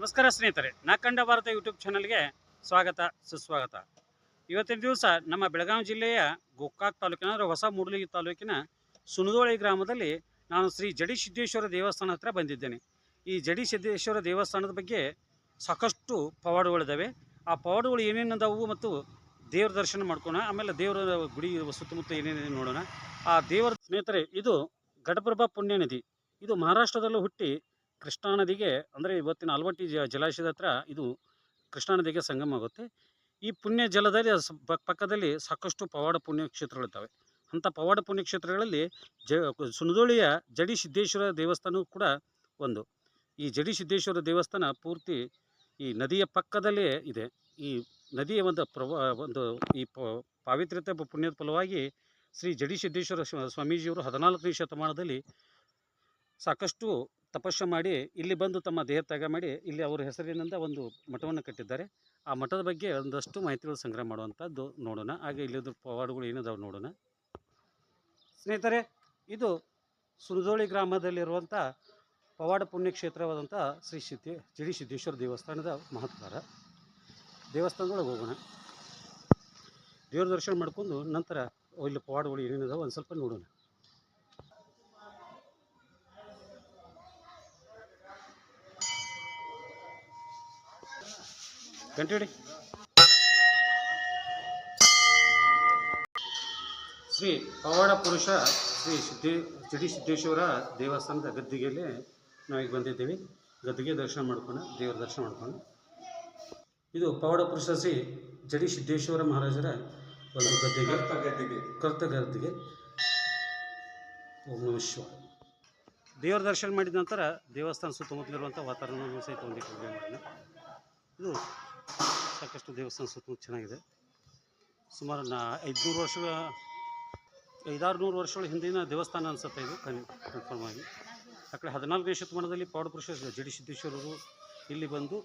ನಮಸ್ಕಾರ ಸ್ನೇಹಿತರೆ, ನಾಕಂಡ ಭಾರತ ಯೂಟ್ಯೂಬ್ ಚಾನಲ್ಗೆ ಸ್ವಾಗತ ಸುಸ್ವಾಗತ. ಇವತ್ತಿನ ದಿವಸ ನಮ್ಮ ಬೆಳಗಾವಿ ಜಿಲ್ಲೆಯ ಗೋಕಾಕ್ ತಾಲೂಕಿನ ಅಂದರೆ ಹೊಸ ಮೂಡಲಗಿ ತಾಲೂಕಿನ ಸುನದೋಳಿ ಗ್ರಾಮದಲ್ಲಿ ನಾನು ಶ್ರೀ ಜಡಿ ಸಿದ್ದೇಶ್ವರ ದೇವಸ್ಥಾನ ಹತ್ರ ಬಂದಿದ್ದೇನೆ. ಈ ಜಡಿ ಸಿದ್ದೇಶ್ವರ ದೇವಸ್ಥಾನದ ಬಗ್ಗೆ ಸಾಕಷ್ಟು ಪವಾಡಗಳಿದ್ದಾವೆ. ಆ ಪವಾಡಗಳು ಏನೇನದಾವು ಮತ್ತು ದೇವ್ರ ದರ್ಶನ ಮಾಡ್ಕೋಣ, ಆಮೇಲೆ ದೇವರ ಗುಡಿ ಸುತ್ತಮುತ್ತ ಏನೇನೇನು ನೋಡೋಣ. ಆ ದೇವರ ಸ್ನೇಹಿತರೆ, ಇದು ಘಟಪ್ರಭಾ ಪುಣ್ಯ ನದಿ. ಇದು ಮಹಾರಾಷ್ಟ್ರದಲ್ಲೂ ಹುಟ್ಟಿ ಕೃಷ್ಣಾ ನದಿಗೆ ಅಂದರೆ ಇವತ್ತಿನ ಆಲಮಟ್ಟಿ ಜಲಾಶಯದ ಹತ್ರ ಇದು ಕೃಷ್ಣಾ ನದಿಗೆ ಸಂಗಮ ಆಗುತ್ತೆ. ಈ ಪುಣ್ಯ ಜಲದಲ್ಲಿ ಪಕ್ಕದಲ್ಲಿ ಸಾಕಷ್ಟು ಪವಾಡ ಪುಣ್ಯಕ್ಷೇತ್ರಗಳಿದ್ದಾವೆ. ಅಂಥ ಪವಾಡ ಪುಣ್ಯಕ್ಷೇತ್ರಗಳಲ್ಲಿ ಸುನದೋಳಿಯ ಜಡಿ ಸಿದ್ದೇಶ್ವರ ದೇವಸ್ಥಾನವೂ ಕೂಡ ಒಂದು. ಈ ಜಡಿ ಸಿದ್ದೇಶ್ವರ ದೇವಸ್ಥಾನ ಪೂರ್ತಿ ಈ ನದಿಯ ಪಕ್ಕದಲ್ಲೇ ಇದೆ. ಈ ನದಿಯ ಒಂದು ಈ ಪಾವಿತ್ರ್ಯತೆ ಪುಣ್ಯದ ಫಲವಾಗಿ ಶ್ರೀ ಜಡಿ ಸಿದ್ದೇಶ್ವರ ಸ್ವಾಮೀಜಿಯವರು 14ನೇ ಶತಮಾನದಲ್ಲಿ ಸಾಕಷ್ಟು ತಪಸ್ಸು ಮಾಡಿ ಇಲ್ಲಿ ಬಂದು ತಮ್ಮ ದೇಹ ತ್ಯಾಗ ಮಾಡಿ ಇಲ್ಲಿ ಅವರ ಹೆಸರಿನಿಂದ ಒಂದು ಮಠವನ್ನು ಕಟ್ಟಿದ್ದಾರೆ. ಆ ಮಠದ ಬಗ್ಗೆ ಒಂದಷ್ಟು ಮಾಹಿತಿಗಳು ಸಂಗ್ರಹ ಮಾಡುವಂಥದ್ದು ನೋಡೋಣ. ಹಾಗೆ ಇಲ್ಲಿದ್ದು ಪವಾಡಗಳು ಏನಿದಾವೆ ನೋಡೋಣ. ಸ್ನೇಹಿತರೆ, ಇದು ಸುನದೋಳಿ ಗ್ರಾಮದಲ್ಲಿರುವಂಥ ಪವಾಡ ಪುಣ್ಯಕ್ಷೇತ್ರವಾದಂಥ ಶ್ರೀ ಜಡಿ ಸಿದ್ದೇಶ್ವರ ದೇವಸ್ಥಾನದ ಮಹತ್ಕಾರ. ದೇವಸ್ಥಾನದೊಳಗೆ ಹೋಗೋಣ, ದೇವ್ರ ದರ್ಶನ ಮಾಡ್ಕೊಂಡು ನಂತರ ಇಲ್ಲಿ ಪವಾಡಗಳು ಏನೇನಿದಾವೆ ಒಂದು ಸ್ವಲ್ಪ ನೋಡೋಣ. ಗಂಟೆಡಿ ಶ್ರೀ ಪವಾಡ ಪುರುಷ ಶ್ರೀ ಜಡಿ ಸಿದ್ದೇಶ್ವರ ದೇವಸ್ಥಾನದ ಗದ್ದಿಗೆಯಲ್ಲಿ ನಾವೀಗ ಬಂದಿದ್ದೀವಿ. ಗದ್ದಿಗೆ ದರ್ಶನ ಮಾಡ್ಕೊಂಡು ದೇವರ ದರ್ಶನ ಮಾಡ್ಕೊಂಡು, ಇದು ಪವಾಡ ಪುರುಷ ಶ್ರೀ ಜಡಿ ಸಿದ್ದೇಶ್ವರ ಮಹಾರಾಜರ ಒಂದು ಗದ್ದಿಗೆ, ಕರ್ತ ಗದ್ದಿಗೆ. ಓಂ ನಮಃ ಶಿವಾಯ. ದೇವರ ದರ್ಶನ ಮಾಡಿದ ನಂತರ ದೇವಸ್ಥಾನ ಸುತ್ತಮುತ್ತಲಿರುವಂಥ ವಾತಾವರಣವನ್ನು ಸಹಿತ ಒಂದಿಟ್ಟು ಮಾಡೋಣ. ಇದು ಸಾಕಷ್ಟು ದೇವಸ್ಥಾನ ಸುತ್ತಮುತ್ತ ಚೆನ್ನಾಗಿದೆ. ಸುಮಾರು 500-600 ವರ್ಷಗಳ ಹಿಂದಿನ ದೇವಸ್ಥಾನ ಅನಿಸುತ್ತೆ ಇದು ಕನ್ಫರ್ಮ್ ಆಗಿ. ಆ ಕಡೆ 14ನೇ ಶತಮಾನದಲ್ಲಿ ಪವಾಡ ಪುರುಷ ಜಡಿ ಸಿದ್ದೇಶ್ವರರು ಇಲ್ಲಿ ಬಂದು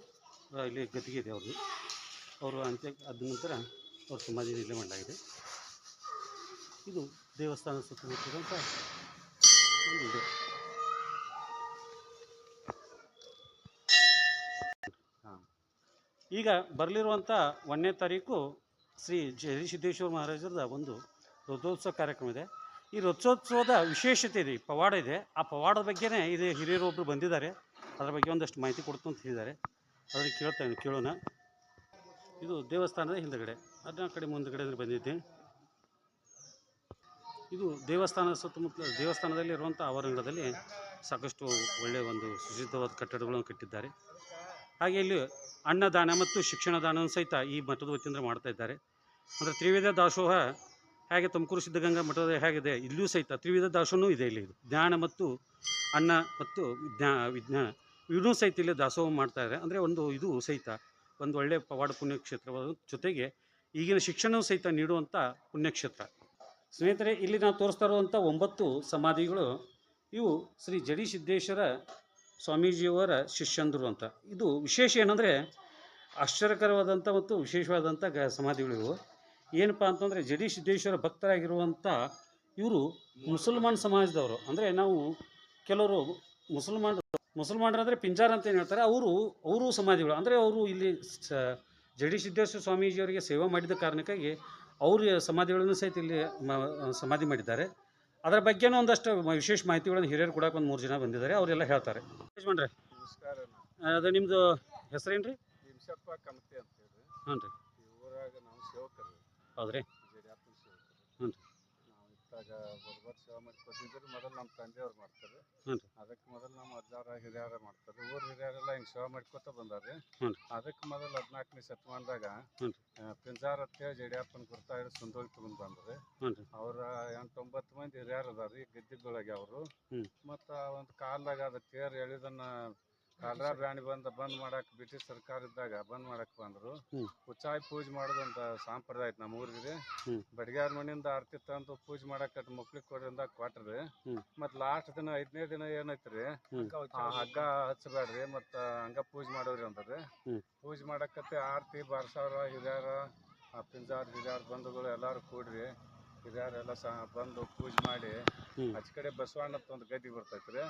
ಇಲ್ಲಿ ಗದ್ದಿಗೆ ಇದೆ ಅವ್ರದ್ದು. ಅವರು ಆದ ನಂತರ ಅವ್ರ ಸಮಾಧಿ ಇಲ್ಲೇ ಮಾಡಲಾಗಿದೆ. ಇದು ದೇವಸ್ಥಾನ ಸುತ್ತಮುತ್ತಲಿರುವಂಥ ಒಂದು ಇದೆ. ಈಗ ಬರಲಿರುವಂಥ 1ನೇ ತಾರೀಕು ಶ್ರೀ ಜಡಿ ಸಿದ್ದೇಶ್ವರ ಮಹಾರಾಜರದ ಒಂದು ರಥೋತ್ಸವ ಕಾರ್ಯಕ್ರಮ ಇದೆ. ಈ ರಥೋತ್ಸವದ ವಿಶೇಷತೆ ಇದೆ, ಪವಾಡ ಇದೆ. ಆ ಪವಾಡದ ಬಗ್ಗೆನೇ ಇದು ಹಿರಿಯರು ಒಬ್ಬರು ಬಂದಿದ್ದಾರೆ, ಅದರ ಬಗ್ಗೆ ಒಂದಷ್ಟು ಮಾಹಿತಿ ಕೊಡ್ತು ಅಂತ ಹೇಳಿದ್ದಾರೆ. ಅದಕ್ಕೆ ಕೇಳೋಣ. ಇದು ದೇವಸ್ಥಾನದ ಹಿಂದುಗಡೆ, ಅದನ್ನ ಕಡೆ ಮುಂದುಗಡೆ ಬಂದಿದ್ದೆ. ಇದು ದೇವಸ್ಥಾನದ ಸುತ್ತಮುತ್ತಲ ದೇವಸ್ಥಾನದಲ್ಲಿ ಇರುವಂಥ ಆವರಣದಲ್ಲಿ ಸಾಕಷ್ಟು ಒಳ್ಳೆಯ ಒಂದು ಸುಸಜ್ಜಿತವಾದ ಕಟ್ಟಡಗಳನ್ನು ಕಟ್ಟಿದ್ದಾರೆ. ಹಾಗೆ ಇಲ್ಲಿ ಅನ್ನದಾನ ಮತ್ತು ಶಿಕ್ಷಣ ದಾನವನ್ನು ಸಹಿತ ಈ ಮಠದ ವತಿಯಿಂದ ಮಾಡ್ತಾ ಇದ್ದಾರೆ. ಅಂದರೆ ತ್ರಿವಿಧ ದಾಸೋಹ ಹೇಗೆ ತುಮಕೂರು ಸಿದ್ಧಗಂಗಾ ಮಠದ ಹೇಗಿದೆ, ಇಲ್ಲೂ ಸಹಿತ ತ್ರಿವಿಧ ದಾಸೋಹನೂ ಇದೆ. ಇಲ್ಲಿ ಇದು ಜ್ಞಾನ ಮತ್ತು ಅನ್ನ ಮತ್ತು ವಿಜ್ಞಾನ ಇವನ್ನೂ ಸಹಿತ ಇಲ್ಲಿ ದಾಸೋಹ ಮಾಡ್ತಾಯಿದ್ದಾರೆ. ಅಂದರೆ ಇದು ಸಹಿತ ಒಂದು ಒಳ್ಳೆಯ ಪವಾಡ ಪುಣ್ಯಕ್ಷೇತ್ರವಾದ ಜೊತೆಗೆ ಈಗಿನ ಶಿಕ್ಷಣವೂ ಸಹಿತ ನೀಡುವಂಥ ಪುಣ್ಯಕ್ಷೇತ್ರ. ಸ್ನೇಹಿತರೆ, ಇಲ್ಲಿ ನಾವು ತೋರಿಸ್ತಾ ಇರುವಂಥ 9 ಸಮಾಧಿಗಳು ಇವು ಶ್ರೀ ಜಡಿ ಸಿದ್ದೇಶ್ವರ ಸ್ವಾಮೀಜಿಯವರ ಶಿಷ್ಯಂದರು ಅಂತ. ಇದು ವಿಶೇಷ ಏನಂದರೆ ಆಶ್ಚರ್ಯಕರವಾದಂಥ ಮತ್ತು ವಿಶೇಷವಾದಂಥ ಸಮಾಧಿಗಳಿವು. ಏನಪ್ಪ ಅಂತಂದರೆ ಜಡಿ ಸಿದ್ದೇಶ್ವರ ಭಕ್ತರಾಗಿರುವಂಥ ಇವರು ಮುಸಲ್ಮಾನ್ ಸಮಾಜದವರು. ಅಂದರೆ ನಾವು ಕೆಲವರು ಮುಸಲ್ಮಾನರಂದರೆ ಪಿಂಜಾರ್ ಅಂತ ಏನು ಹೇಳ್ತಾರೆ, ಅವರು ಸಮಾಧಿಗಳು. ಅಂದರೆ ಅವರು ಇಲ್ಲಿ ಜಡಿ ಸಿದ್ದೇಶ್ವರ ಸ್ವಾಮೀಜಿಯವರಿಗೆ ಸೇವೆ ಮಾಡಿದ ಕಾರಣಕ್ಕಾಗಿ ಅವ್ರ ಸಮಾಧಿಗಳನ್ನು ಸಹಿತ ಇಲ್ಲಿ ಸಮಾಧಿ ಮಾಡಿದ್ದಾರೆ. ಅದರ ಬಗ್ಗೆನೂ ಒಂದಷ್ಟು ವಿಶೇಷ ಮಾಹಿತಿಗಳನ್ನು ಹಿರಿಯರು ಕೊಡೋಕೆ ಒಂದು 3 ಜನ ಬಂದಿದ್ದಾರೆ, ಅವರೆಲ್ಲ ಹೇಳ್ತಾರೆ. ಯಜಮಾನ್ರೆ ನಮಸ್ಕಾರ. ಅದು ನಿಮ್ಮದು ಹೆಸರೇನು ರೀ? ಹಿಂಸಪ್ಪ ಕಮತೆ ಅಂತ ಹೇಳಿ. ಹ್ಞೂ ರೀ. ಈ ಊರಾಗ ನಾವು ಸೇವಕರು. ಹೌದ್ರಿ? ಜಡಿಯಾಪನ ಸೇವಕರು. ಹ್ಞೂ ರೀ. ನಾವು ಇತ್ತಾಗ ಬರೋಬ್ಬರ ಸೇವೆ ಮಾಡ್ಕೊತಿದ್ರು. ಮೊದಲು ನಮ್ಮ ತಂದೆಯವ್ರು ಮಾಡ್ತಾರೆ. ಹ್ಞೂ ರೀ. ಅದಕ್ಕೆ ಮೊದಲು ನಮ್ಮ ಅಜ್ಜಾರ ಹಿರಿಯರ ಮಾಡ್ತಾರೆ. ಊರು ಹಿರಿಯರೆಲ್ಲ ಹಿಂಗೆ ಸೇವೆ ಮಾಡ್ಕೊತ ಬಂದಾರೆ. ಹ್ಞೂ ರೀ. ಅದಕ್ಕೆ ಮೊದಲು 14ನೇ ಶತಮಾನದಾಗ ಹ್ಞೂ ರೀ. ಪಿಂಜಾರ್ ಅಂತೇಳಿ ಜಡಿಯಾಪನ ಗುರ್ತಾ ಹಿಡಿದು ಸುಂದೋಗಿ ತಗೊಂಡು ಬಂದ್ರೆ ಹ್ಞೂ ರೀ. ಅವ್ರ 8-9 ಮಂದಿ ಹಿರಿಯರು ಅದಾರ ರೀ ಗದ್ದಿಗಳಾಗಿ ಅವರು. ಮತ್ತು ಒಂದು ಕಾಲದಾಗ ಅದು ತೇರು ಎಳಿದನ್ನ ಕಾಲರ ಬ್ಯಾಣಿ ಬಂದ್ ಮಾಡಕ್ಕೆ ಬ್ರಿಟಿಷ್ ಸರ್ಕಾರ ಇದ್ದಾಗ ಬಂದ್ ಮಾಡಕ್ಕೆ ಬಂದರು. ಉಚ್ಚಾಯಿ ಪೂಜೆ ಮಾಡೋದಂತ ಸಂಪ್ರದಾಯ ಐತೆ ನಮ್ಮ ಊರಿಗೆ. ಬಡಿಗಾರ ಮಣ್ಣಿಂದ ಆರತಿ ತಂದು ಪೂಜೆ ಮಾಡಕ್ಕೆ ಮಕ್ಳಿಗೆ ಕೊಡೋದ್ರಿಂದ ಕೊಟ್ರಿ. ಮತ್ತು ಲಾಸ್ಟ್ ದಿನ 5ನೇ ದಿನ ಏನೈತ್ರಿ, ಹಗ್ಗ ಹಚ್ಚಬೇಡ್ರಿ ಮತ್ತು ಹಂಗ ಪೂಜೆ ಮಾಡೋರಿ ಅಂದ್ರಿ. ಪೂಜೆ ಮಾಡಕತ್ತೆ ಆರತಿ ಬಾರ್ಸವ್ರ ಹಿರಿಯರ ಪಿಂಜಾರ್ ಹಿರಿಯರ ಬಂಧುಗಳು ಎಲ್ಲರೂ ಕೂಡ್ರಿ ಹಿರಿಯರೆಲ್ಲ ಬಂದು ಪೂಜೆ ಮಾಡಿ ಆಚೆ ಕಡೆ ಬಸವಣ್ಣತ್ ಒಂದು ಗದ್ದೆ ಬರ್ತೈತ್ರಿ.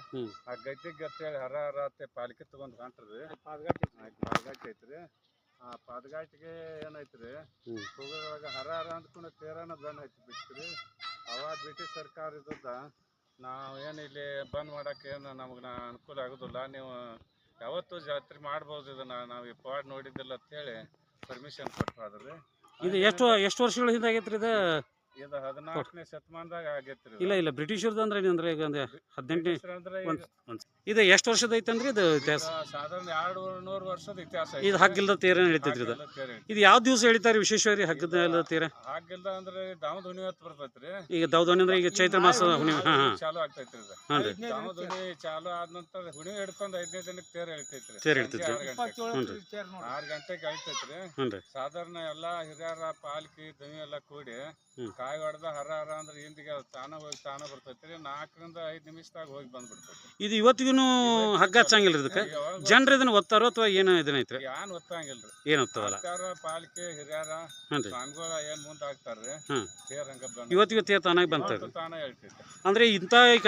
ಆ ಗದ್ದಿಗೆ ಅಂತೇಳಿ ಹರ ಹರ ಅಂತ ಪಾಲಿಕೆ ತಗೊಂಡ್ ಹೊಂಟ್ರಿ. ಪಾದಘಾಟ್ ಐತ್ರಿ. ಆ ಪಾದಘಾಟಿಗೆ ಏನೈತ್ರಿ ಹೋಗೋದ್ರಾಗ ಹರ ಹರ ಅಂದ್ಕೊಂಡು ತೇರನ ಬಂದ್ ಐತಿ ಬಿಟ್ರಿ. ಅವಾಗ ಬ್ರಿಟಿಷ್ ಸರ್ಕಾರ ಇದ್ದದ ನಾವು ಏನು ಇಲ್ಲಿ ಬಂದ್ ಮಾಡಕ್ಕೆ ಏನು ನಮ್ಗೆ ಅನುಕೂಲ ಆಗೋದಿಲ್ಲ, ನೀವು ಯಾವತ್ತೂ ಜಾತ್ರೆ ಮಾಡ್ಬೋದು, ಇದನ್ನ ನಾವು ಈ ಪವಾಡ ನೋಡಿದ್ದಿಲ್ಲ ಅಂತೇಳಿ ಪರ್ಮಿಷನ್ ಕೊಟ್ಟು ಅದ್ರಿ. ಇದು ಎಷ್ಟು ವರ್ಷಗಳ ಹಿಂದೆ ಆಗೈತ್ರಿ ಇದು? ಇದು 14ನೇ ಶತಮಾನದಾಗ ಆಗೈತ್ರಿ. ಇಲ್ಲ ಬ್ರಿಟಿಷರ್ದು ಅಂದ್ರೆ ಅಂದ್ರೆ ಈಗ 18ನೇ ಅಂದ್ರೆ ಇದು ಎಷ್ಟು ವರ್ಷದ ಐತಂದ್ರಿ ಇದು ಇತಿಹಾಸ? ಸಾಧಾರಣ 200 ವರ್ಷದ ಇತಿಹಾಸ. ಇದು ಹಗ್ಗಿಲ್ದ ತೇರ ನಡೀತೈತ್ರಿ ಇದು. ಇದು ಯಾವ ದಿವಸ ಹೇಳ್ತಾರೆ ವಿಶೇಷವಾಗಿ ಹಗ್ಗದ ತೇರ? ಹಗ್ಗಿಲ್ದ ಅಂದ್ರೆ ದಾವದ ಹುಣ್ಣಿಮೆ ಹೊತ್ತು ಬರ್ತೈತ್ರಿ. ಈಗ ದಾವದ ಅಂದ್ರೆ ಈಗ ಚೈತ್ರ ಮಾಸ ಹುಣ್ಣಿಮೆ ಚಾಲು ಆಗ್ತೈತ್ರಿ ಇದು. ದಾವದ ಹುಣ್ಣಿಮೆ ಚಾಲು ಆದ ನಂತರ ಹುಣ್ಣಿಮೆ ಹಿಡ್ಕೊಂಡು 5ನೇ ದಿನಕ್ಕೆ ತೇರ್ ಎಳಿತೈತ್ರಿ. 6 ಗಂಟೆಗೆ ಎಳಿತೈತ್ರಿ. ಸಾಧಾರಣ ಎಲ್ಲಾ ಹಿರಿಯರ ಪಾಲ್ಕಿ ದನಿ ಎಲ್ಲ ಕೂಡಿ ಕಾಯಿ ಹೊಡೆದ ಹರ ಹರ ಅಂದ್ರೆ ಹಿಂದಿಗೆ ತಾನ ಬರ್ತೈತ್ರಿ. 4 ರಿಂದ 5 ನಿಮಿಷದಾಗ ಹೋಗಿ ಬಂದ್ಬಿಡ್ತೈತಿ. ಇದು ಇವತ್ತಿಗೂ ಹಗ್ಗ ಹಚ್ಚಂಗಿಲ್ರಿ ಇದಕ್ಕೆ? ಜನರು ಇದನ್ನ ಒತ್ತಾರೋ ಅಥವಾ ಏನು ಇದನ್ನೈತ್ರಿ? ಏನ್ ಒತ್ತಂಗಿಲ್ರಿ, ಏನ್ ಒತ್ತವಲ್ಲ. ಪಾಲಿಕೆ ಹಿರಿಯರ ಸ್ವಾಮಿಗಳ ಏನ್ ಮುಂದೆ ಆಗ್ತಾರ್ರಿ. ಇವತ್ತಿಗೆ ತೇರ್ ತಾನಾಗಿ ಬಂತ ತಾನ ಹೇಳ್ತೈತಿ. ಅಂದ್ರೆ ಇಂಥ ಈಗ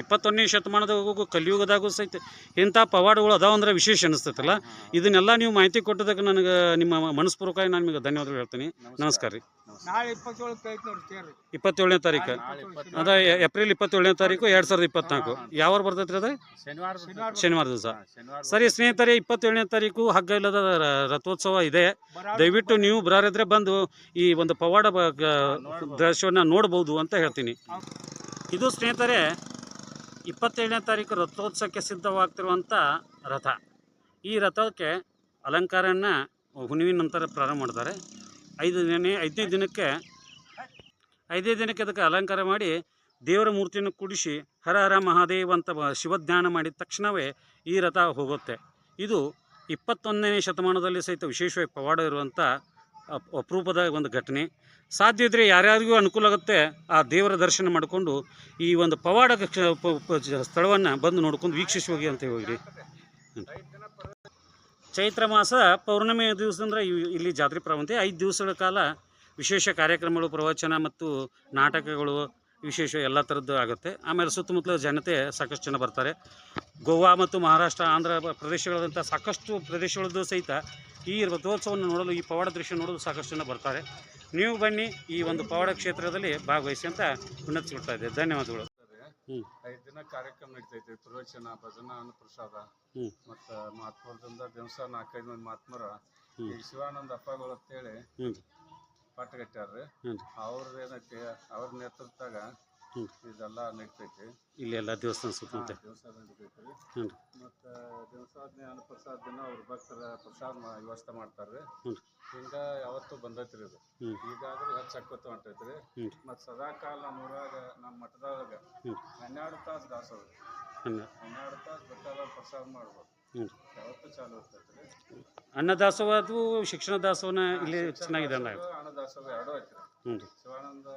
21ನೇ ಶತಮಾನದಾಗ ಕಲಿಯುಗದಾಗೂ ಸಹಿತ ಇಂಥ ಪವಾಡಗಳು ಅದಾವ ಅಂದ್ರೆ ವಿಶೇಷ ಅನಿಸ್ತೈತಲ್ಲ. ಇದನ್ನೆಲ್ಲ ನೀವು ಮಾಹಿತಿ ಕೊಟ್ಟದಕ್ಕೆ ನನಗೆ ನಿಮ್ಮ ಮನಸ್ಪೂರ್ವಕವಾಗಿ ನಾನು ನಿಮಗೆ ಧನ್ಯವಾದಗಳು ಹೇಳ್ತೀನಿ. ನಮಸ್ಕಾರ ರೀ. ನಾಳೆ 27ಕ್ಕೆ ಐತಿ ನೋಡ್ರಿ ತೇರು. 27ನೇ ತಾರೀಕು ಅದ ಏಪ್ರಿಲ್ 27ನೇ ತಾರೀಕು 2024 ಯಾವ ಬರ್ತೈತ್ರಿ ಅದ? ಶನಿವಾರ ದಿವಸ. ಸರಿ ಸ್ನೇಹಿತರೆ, 27ನೇ ತಾರೀಕು ಹಗ್ಗ ಇಲ್ಲದ ರಥೋತ್ಸವ ಇದೆ. ದಯವಿಟ್ಟು ನೀವು ಬರಾರಿದ್ರೆ ಬಂದು ಈ ಒಂದು ಪವಾಡ ದೃಶ್ಯವನ್ನು ನೋಡ್ಬೋದು ಅಂತ ಹೇಳ್ತೀನಿ. ಇದು ಸ್ನೇಹಿತರೆ 27ನೇ ತಾರೀಕು ರಥೋತ್ಸವಕ್ಕೆ ಸಿದ್ಧವಾಗ್ತಿರುವಂಥ ರಥ. ಈ ರಥಕ್ಕೆ ಅಲಂಕಾರನ ಹುಣ್ಣಿಮೆ ನಂತರ ಪ್ರಾರಂಭ ಮಾಡ್ತಾರೆ. 5ನೇ ದಿನಕ್ಕೆ ಅದಕ್ಕೆ ಅಲಂಕಾರ ಮಾಡಿ ದೇವರ ಮೂರ್ತಿಯನ್ನು ಕೂಡಿಸಿ ಹರ ಹರ ಮಹಾದೇವ್ ಅಂತ ಶಿವಧ್ಯಾನ ಮಾಡಿದ ತಕ್ಷಣವೇ ಈ ರಥ ಹೋಗುತ್ತೆ. ಇದು 21ನೇ ಶತಮಾನದಲ್ಲಿ ಸಹಿತ ವಿಶೇಷವಾಗಿ ಪವಾಡ ಇರುವಂಥ ಅಪರೂಪದ ಒಂದು ಘಟನೆ. ಸಾಧ್ಯ ಇದ್ದರೆ ಯಾರ್ಯಾರಿಗೂ ಅನುಕೂಲ ಆಗುತ್ತೆ ಆ ದೇವರ ದರ್ಶನ ಮಾಡಿಕೊಂಡು ಈ ಒಂದು ಪವಾಡ ಸ್ಥಳವನ್ನು ಬಂದು ನೋಡ್ಕೊಂಡು ವೀಕ್ಷಿಸಿ ಹೋಗಿ ಅಂತ ಹೋಗಿರಿ. ಚೈತ್ರ ಮಾಸ ಪೌರ್ಣಮಿ ದಿವಸದಿಂದ ಇಲ್ಲಿ ಜಾತ್ರೆ ಪ್ರಾರಂಭ. 5 ದಿವಸಗಳ ಕಾಲ ವಿಶೇಷ ಕಾರ್ಯಕ್ರಮಗಳು, ಪ್ರವಚನ ಮತ್ತು ನಾಟಕಗಳು ವಿಶೇಷ ಎಲ್ಲ ಥರದ್ದು ಆಗುತ್ತೆ. ಆಮೇಲೆ ಸುತ್ತಮುತ್ತಲ ಜನತೆ ಸಾಕಷ್ಟು ಜನ ಬರ್ತಾರೆ. ಗೋವಾ ಮತ್ತು ಮಹಾರಾಷ್ಟ್ರ, ಆಂಧ್ರ ಪ್ರದೇಶಗಳಂಥ ಸಾಕಷ್ಟು ಪ್ರದೇಶಗಳದ್ದು ಸಹಿತ ಈ ರಥೋತ್ಸವವನ್ನು ನೋಡಲು, ಈ ಪವಾಡ ದೃಶ್ಯ ನೋಡಲು ಸಾಕಷ್ಟು ಜನ ಬರ್ತಾರೆ. ನೀವು ಬನ್ನಿ, ಈ ಒಂದು ಪವಾಡ ಕ್ಷೇತ್ರದಲ್ಲಿ ಭಾಗವಹಿಸಿ ಅಂತ ವಿನಂತಿಸ್ಕೊಳ್ತಾ ಇದೆ. ಧನ್ಯವಾದಗಳು. 5 ದಿನ ಕಾರ್ಯಕ್ರಮ ನಡೀತೈತಿ. ಪ್ರವಚನ, ಭಜನಾ, ಅನ್ನಪ್ರಸಾದ ಮತ್ತು ಮಹಾತ್ಮರದಿಂದ ದಿವಸ 4-5 ಮಂದಿ ಮಹಾತ್ಮರ ಈ ಶಿವಾನಂದ ಅಪ್ಪಗಳು ಅಂತೇಳಿ ಪಟ್ಟಗಟ್ಟಾರ್ರಿ. ಅವ್ರದ್ದು ಏನೈತಿ, ಅವ್ರ ನೇತೃತ್ವದಾಗ ಇದೆಲ್ಲ ನಡೀತೈತಿ. ಇಲ್ಲೆಲ್ಲ ದೇವಸ್ಥಾನ ಸುತ್ತ ದಿವಸ ನಡೀತೈತ್ರಿ. ಮತ್ತು ದಿವಸಾದ್ನೇ ಅನ್ನಪ್ರಸಾದ ದಿನ ಅವ್ರ ಭಕ್ತರ ಪ್ರಸಾದ ವ್ಯವಸ್ಥೆ ಮಾಡ್ತಾರ್ರಿ. ಹಿಂಗ ಯಾವತ್ತೂ ಬಂದೈತ್ರಿ ಇದು. ಈಗಾದ್ರೂ ಹೆಚ್ಚಾಕೋತ ಹೊಂಟೈತ್ರಿ. ಮತ್ತು ಸದಾಕಾಲ ನಮ್ಮೂರಾಗ ನಮ್ಮ ಮಠದೊಳಗ 12 ತಾಸು ದಾಸೋಹ, 12 ತಾಸು ಬೇಕಾದ ಪ್ರಸಾದ ಮಾಡ್ಬೋದು. ಯಾವತ್ತೂ ಚಾಲು ಇರ್ತೈತ್ರಿ. ಅನ್ನದಾಸೋಹ ಅದು ಶಿಕ್ಷಣ ದಾಸೋಹನ ಇಲ್ಲಿ ಚೆನ್ನಾಗಿದೆ. ಅನ್ನದಾಸೋಹ 2 ಐತ್ರಿ. ಶಿವಾನಂದ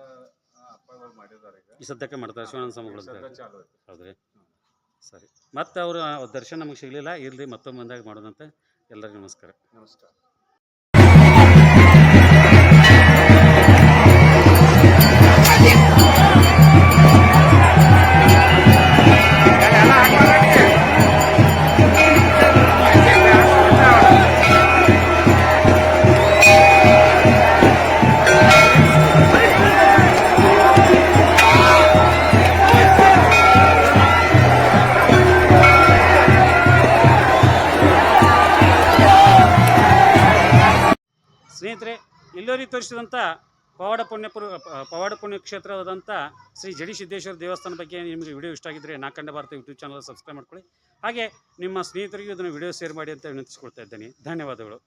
ಅಪ್ಪಗಳು ಮಾಡಿದ್ದಾರೆ. ಈಗ ಸದ್ಯಕ್ಕೆ ಮಾಡ್ತಾರೆ ಶಿವಾನಂದ ಸ್ವಾಮಿಗಳು. ಚಾಲು ಐತಿ. ಹೌದ್ರಿ, ಸರಿ. ಮತ್ತೆ ಅವರ ದರ್ಶನ ನಮಗೆ ಸಿಗಲಿಲ್ಲ, ಇರಲಿ ಮತ್ತೊಮ್ಮೆ ಬಂದಾಗ ಮಾಡೋದಂತೆ. ಎಲ್ಲರಿಗೂ ನಮಸ್ಕಾರ. ನಮಸ್ಕಾರ. ಸ್ನೇಹಿತರೆ, ಎಲ್ಲರಿಗೆ ತೋರಿಸಿದಂಥ ಪವಾಡ ಪುಣ್ಯ ಕ್ಷೇತ್ರವಾದಂಥ ಶ್ರೀ ಜಡಿ ಸಿದ್ದೇಶ್ವರ ದೇವಸ್ಥಾನ ಬಗ್ಗೆ ನಿಮಗೆ ವಿಡಿಯೋ ಇಷ್ಟ ಆಗಿದ್ದರೆ ನಾಕಂಡ ಭಾರತ ಯೂಟ್ಯೂಬ್ ಚಾನಲ್ ಸಬ್ಸ್ಕ್ರೈಬ್ ಮಾಡ್ಕೊಳ್ಳಿ. ಹಾಗೆ ನಿಮ್ಮ ಸ್ನೇಹಿತರಿಗೂ ಇದನ್ನು ವಿಡಿಯೋ ಶೇರ್ ಮಾಡಿ ಅಂತ ವಿನಂತಿಸ್ಕೊಳ್ತಾ ಇದ್ದೇನೆ. ಧನ್ಯವಾದಗಳು.